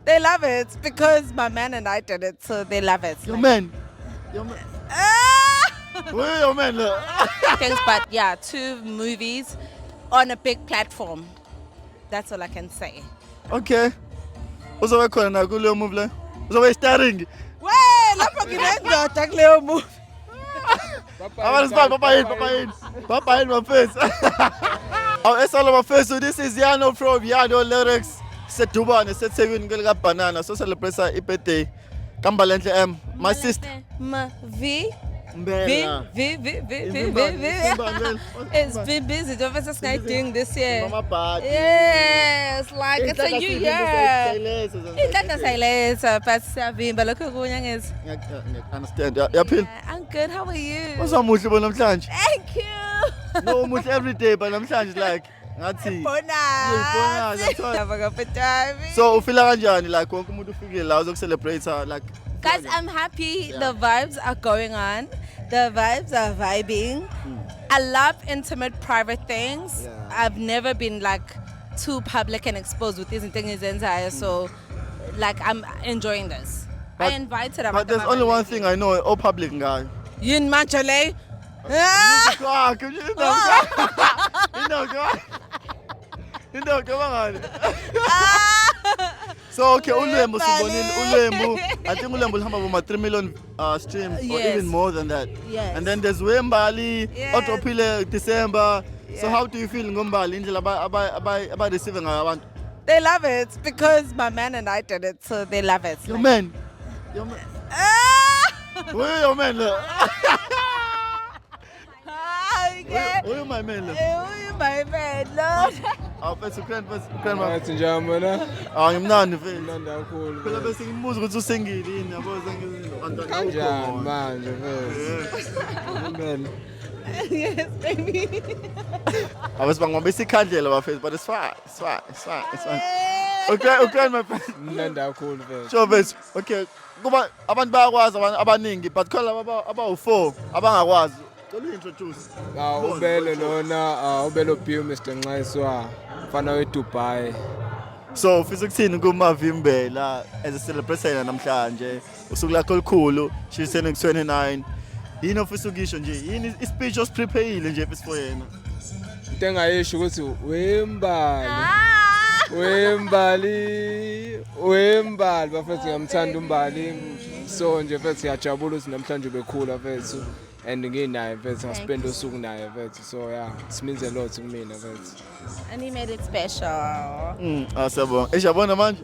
They love it because my man and I did it, so they love it. Your man. Your man. Where your man? Look. Things, but yeah, 2 movies on a big platform. That's all I can say. Okay. Uzobe khona na kuleyo movie le. Uzobe starring. Wey, lapho nginendoda kuleyo movie. Abantu sibamba Papa in my face. Oh, it's all about face. So this is Yano from Yano Lyrics. Setubane sethekwini kelika banana so celebrate birthday. Kambalenhle M. My sister. V. Mbela. It's been busy. Don't just guy doing this year. Mama party. Yes, like it's a new year. Inhlahla sayilesa, but siyavimba lokho kunye ngezi. Understand. Yaphila. I'm good. How are you? Usamuhle bona namhlanje. Thank you. No, muhle every day but namhlanje like ngathi. Bonus. So ufila kanjani like wonke umuntu ufikile la uzocelebrate like Guys, I'm happy. The vibes are going on. The vibes are vibing. I love intimate, private things. Yeah. I've never been like too public and exposed with these things inside. So, like, I'm enjoying this. I invited. But there's only one thing I know, all public guy. You in Manchale? So okay, Ulembu sibonile Ulembu. I think Ulembu lihamba boma 3 million streams or Yes. even more than that. Yes. And then there's Wembali, Yes. Otophile December. So Yeah. how do you feel ngombali indlela aba receiving abantu? They love it because my man and I did it, so they love it. Your man. Your man. Where your man? Look. Where my man? Look. My man, Lord. First Ukraine. Athi njani mina? Ngimnandi mfethu. Mnandi kakhulu. Phela bese ngimbuza ukuthi usengile yini yabo Kanjani manje mfethu? Amen. Yes, baby. Abasibangwa besikhandlela bafethu but it's fine. It's fine. Okay, my friend. Mnandi kakhulu mfethu. Sure bese. Okay. Kuba abantu bayakwazi abaningi but khona aba4 abangakwazi. Cela introduce. Ubele lona, ubele uPhiwe Mr. Nxaiswa. Mfana weDubai. So ufisa ukuthini kuMavimbela as a celebration namhlanje usuku lakho olukhulu she's turning 29 yini ofisa ukisho nje yini ispeech osiprepare nje for yena Into engayisho ukuthi Wembali bafethu ngiyamthanda uMbali so nje mfethu siyajabula ukuthi namhlanje bekhula mfethu and nginaye mfethu ngaspend usuku naye mfethu so yeah it means a lot kumina mfethu. And he made it special. Asiyabona esiyabona manje